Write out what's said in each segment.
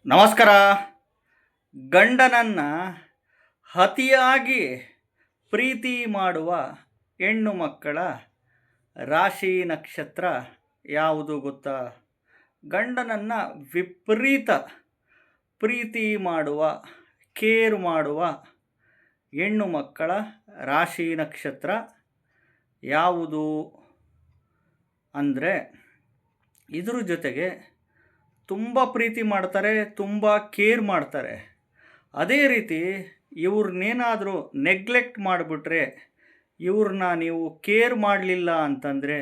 ನಮಸ್ಕಾರ. ಗಂಡನನ್ನು ಅತಿಯಾಗಿ ಪ್ರೀತಿ ಮಾಡುವ ಹೆಣ್ಣು ಮಕ್ಕಳ ರಾಶಿ ನಕ್ಷತ್ರ ಯಾವುದು ಗೊತ್ತಾ? ಗಂಡನನ್ನು ವಿಪರೀತ ಪ್ರೀತಿ ಮಾಡುವ, ಕೇರ್ ಮಾಡುವ ಹೆಣ್ಣು ಮಕ್ಕಳ ರಾಶಿ ನಕ್ಷತ್ರ ಯಾವುದು ಅಂದರೆ, ಇದ್ರ ಜೊತೆಗೆ ತುಂಬ ಪ್ರೀತಿ ಮಾಡ್ತಾರೆ, ತುಂಬ ಕೇರ್ ಮಾಡ್ತಾರೆ. ಅದೇ ರೀತಿ ಇವ್ರನ್ನೇನಾದರೂ ನೆಗ್ಲೆಕ್ಟ್ ಮಾಡಿಬಿಟ್ರೆ, ಇವ್ರನ್ನ ನೀವು ಕೇರ್ ಮಾಡಲಿಲ್ಲ ಅಂತಂದರೆ,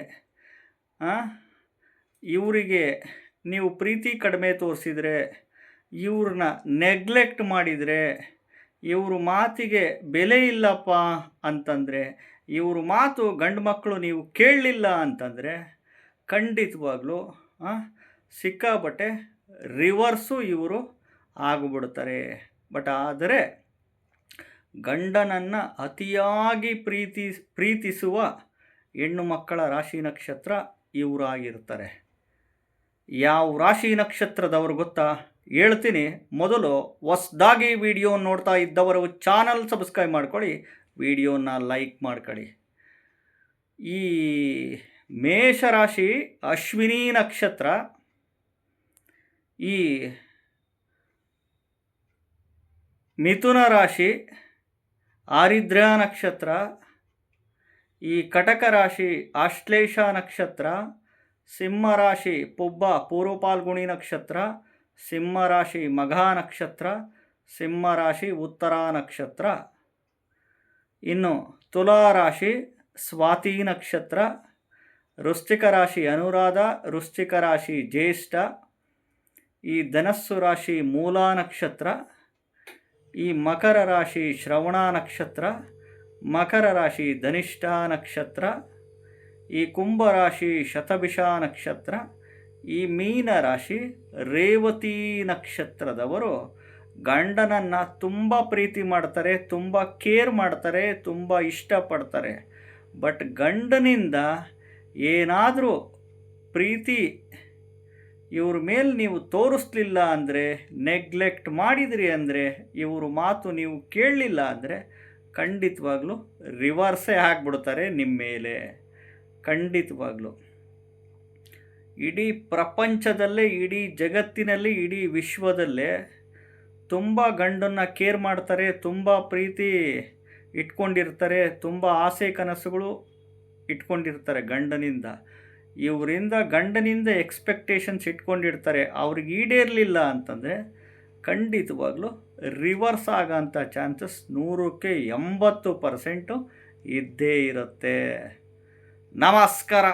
ಇವರಿಗೆ ನೀವು ಪ್ರೀತಿ ಕಡಿಮೆ ತೋರಿಸಿದರೆ, ಇವ್ರನ್ನ ನೆಗ್ಲೆಕ್ಟ್ ಮಾಡಿದರೆ, ಇವ್ರ ಮಾತಿಗೆ ಬೆಲೆ ಇಲ್ಲಪ್ಪ ಅಂತಂದರೆ, ಇವ್ರ ಮಾತು ಗಂಡು ಮಕ್ಕಳು ನೀವು ಕೇಳಲಿಲ್ಲ ಅಂತಂದರೆ ಖಂಡಿತವಾಗ್ಲೂ ಸಿಕ್ಕಾಪಟ್ಟೆ ರಿವರ್ಸು ಇವರು ಆಗಿಬಿಡ್ತಾರೆ. ಆದರೆ ಗಂಡನನ್ನು ಅತಿಯಾಗಿ ಪ್ರೀತಿಸುವ ಹೆಣ್ಣು ಮಕ್ಕಳ ರಾಶಿ ನಕ್ಷತ್ರ ಇವರಾಗಿರ್ತಾರೆ. ಯಾವ ರಾಶಿ ನಕ್ಷತ್ರದವರು ಗೊತ್ತಾ? ಹೇಳ್ತೀನಿ. ಮೊದಲು ಹೊಸದಾಗಿ ವಿಡಿಯೋ ನೋಡ್ತಾ ಇದ್ದವರು ಚಾನಲ್ ಸಬ್ಸ್ಕ್ರೈಬ್ ಮಾಡ್ಕೊಳ್ಳಿ, ವಿಡಿಯೋನ ಲೈಕ್ ಮಾಡ್ಕೊಳ್ಳಿ. ಈ ಮೇಷರಾಶಿ ಅಶ್ವಿನಿ ನಕ್ಷತ್ರ, ಈ ಮಿಥುನ ರಾಶಿ ಆರಿದ್ರ್ಯ ನಕ್ಷತ್ರ, ಈ ಕಟಕ ರಾಶಿ ಆಶ್ಲೇಷ ನಕ್ಷತ್ರ, ಸಿಂಹರಾಶಿ ಪುಬ್ಬ ಪೂರ್ವಪಾಲ್ಗುಣಿ ನಕ್ಷತ್ರ, ಸಿಂಹರಾಶಿ ಮಘ ನಕ್ಷತ್ರ, ಸಿಂಹರಾಶಿ ಉತ್ತರ ನಕ್ಷತ್ರ. ಇನ್ನು ತುಲಾರಾಶಿ ಸ್ವಾತಿ ನಕ್ಷತ್ರ, ವೃಶ್ಚಿಕ ರಾಶಿ ಅನುರಾಧ, ವೃಶ್ಚಿಕ ರಾಶಿ ಜ್ಯೇಷ್ಠ, ಈ ಧನಸ್ಸು ರಾಶಿ ಮೂಲ ನಕ್ಷತ್ರ, ಈ ಮಕರ ರಾಶಿ ಶ್ರವಣ ನಕ್ಷತ್ರ, ಮಕರ ರಾಶಿ ಧನಿಷ್ಠ ನಕ್ಷತ್ರ, ಈ ಕುಂಭ ರಾಶಿ ಶತಭಿಷ ನಕ್ಷತ್ರ, ಈ ಮೀನ ರಾಶಿ ರೇವತಿ ನಕ್ಷತ್ರದವರು ಗಂಡನನ್ನು ತುಂಬ ಪ್ರೀತಿ ಮಾಡ್ತಾರೆ, ತುಂಬ ಕೇರ್ ಮಾಡ್ತಾರೆ, ತುಂಬ ಇಷ್ಟಪಡ್ತಾರೆ. ಗಂಡನಿಂದ ಏನಾದರೂ ಪ್ರೀತಿ ಇವ್ರ ಮೇಲೆ ನೀವು ತೋರಿಸ್ಲಿಲ್ಲ ಅಂದರೆ, ನೆಗ್ಲೆಕ್ಟ್ ಮಾಡಿದ್ರಿ ಅಂದರೆ, ಇವ್ರ ಮಾತು ನೀವು ಕೇಳಲಿಲ್ಲ ಅಂದರೆ ಖಂಡಿತವಾಗ್ಲೂ ರಿವರ್ಸೇ ಆಗಿಬಿಡ್ತಾರೆ ನಿಮ್ಮ ಮೇಲೆ. ಖಂಡಿತವಾಗ್ಲೂ ಇಡೀ ಪ್ರಪಂಚದಲ್ಲೇ, ಇಡೀ ಜಗತ್ತಿನಲ್ಲಿ, ಇಡೀ ವಿಶ್ವದಲ್ಲೇ ತುಂಬ ಗಂಡನ್ನು ಕೇರ್ ಮಾಡ್ತಾರೆ, ತುಂಬ ಪ್ರೀತಿ ಇಟ್ಕೊಂಡಿರ್ತಾರೆ, ತುಂಬ ಆಸೆ ಕನಸುಗಳು ಇಟ್ಕೊಂಡಿರ್ತಾರೆ ಗಂಡನಿಂದ. ಇವರಿಂದ ಗಂಡನಿಂದ ಎಕ್ಸ್ಪೆಕ್ಟೇಷನ್ಸ್ ಇಟ್ಕೊಂಡಿರ್ತಾರೆ. ಅವ್ರಿಗೆ ಈಡೇರಲಿಲ್ಲ ಅಂತಂದರೆ ಖಂಡಿತವಾಗ್ಲೂ ರಿವರ್ಸ್ ಆಗೋಂಥ ಚಾನ್ಸಸ್ 100ಕ್ಕೆ 80% ಇದ್ದೇ ಇರುತ್ತೆ. ನಮಸ್ಕಾರ.